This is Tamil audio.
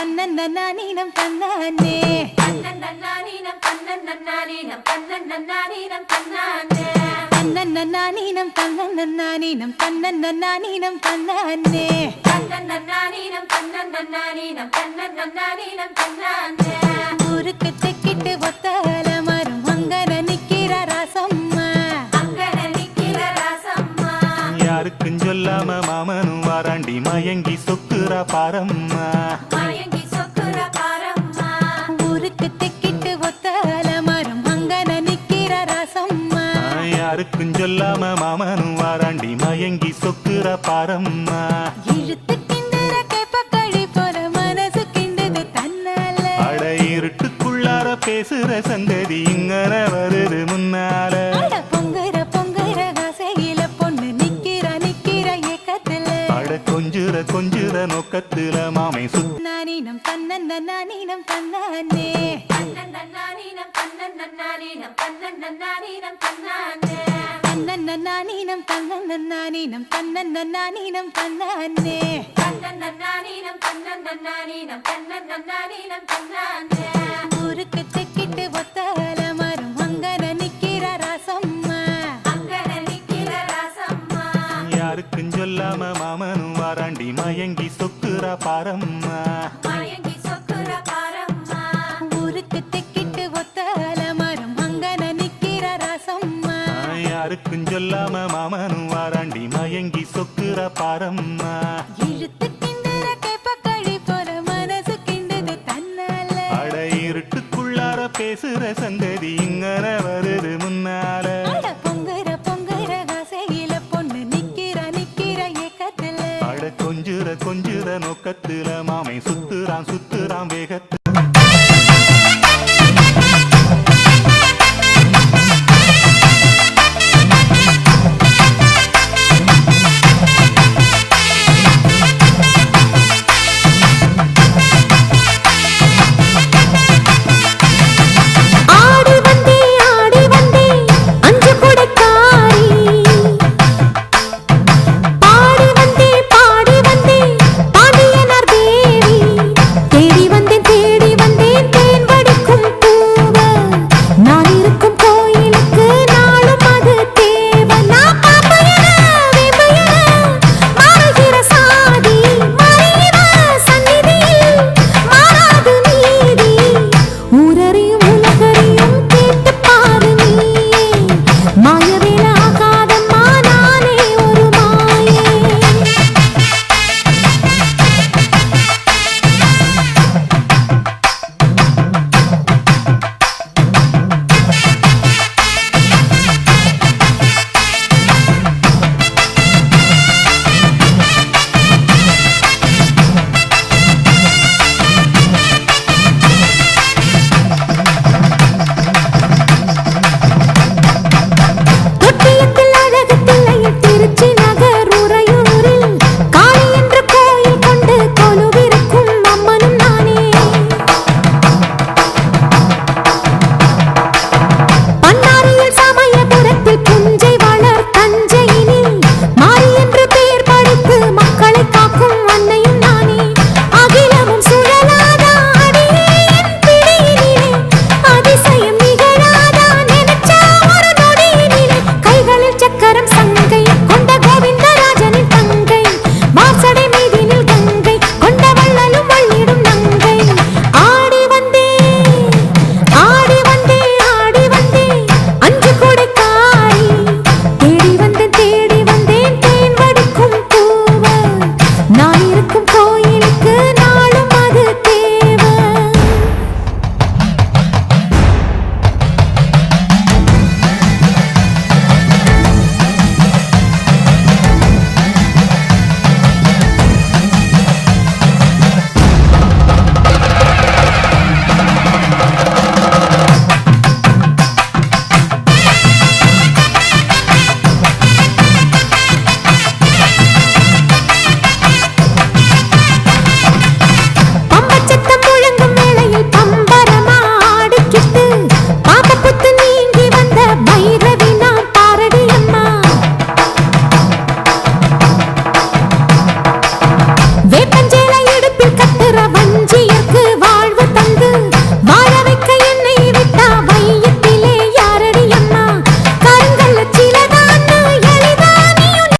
தன்னன்னீனம் தன்னானே தன்னன்னீனம் தன்னன்னீனம் தன்னன்னீனம் தன்னானே தன்னன்னீனம் தன்னன்னீனம் தன்னன்னீனம் தன்னானே தன்னன்னீனம் தன்னன்னீனம் தன்னன்னீனம் தன்னானே ஊருக்கு தெக்கிட்டு ஒத்தால மரம் அங்கன நிக்கிற ராசம்மா அங்கன நிக்கிற ராசம்மா யாருக்கும் சொல்லாம மாமனும் வாராண்டி மயங்கி சொக்குறா பாரம்மா மயங்கி சொக்குற பாரம்மா ஊருக்கு தெக்கிட்டு ஒத்தால மரம் அங்கன நிக்கிற ராசம்மா யாருக்கும் சொல்லாம மாமனும் வாராண்டி மயங்கி சொக்குறா பாரம்மா இழுத்து கிண்டுற கேப்பக்களி போல மனசு கிண்டுது தன்னால அட இருட்டுக்குள்ளார பேசுற சங்கதி இங்கன வருது முன்னால அட பொங்குற பொங்குற ஆசையில பொண்ணு நிக்கிற ஏக்கத்துல அட கொஞ்சுற நோக்கத்துல மாமை நானீனம் தன்னன்னீனம் தன்னானே தன்னன்னீனம் தன்னன்னீனம் தன்னன்னீனம் தன்னானே தன்னன்னீனம் தன்னன்னீனம் தன்னன்னீனம் தன்னானே தன்னன்னீனம் தன்னன்னீனம் தன்னன்னீனம் தன்னானே ஊருக்கு தெக்கிட்டு ஒத்தால மரம் அங்கன நிக்கிற ராசம்மா அங்கன நிக்கிற ராசம்மா யாருக்கும் சொல்லாம மாமனும் வாராண்டி மயங்கி சொக்குறா பாரம்மா மயங்கி சொக்குற பாரம்மா ஊருக்கு தெக்கிட்டு ஒத்தால மரம் அங்கன நிக்கிற ராசம்மா யாருக்கும் சொல்லாம மாமனும் வாராண்டி மயங்கி சொக்குறா பாரம்மா இழுத்து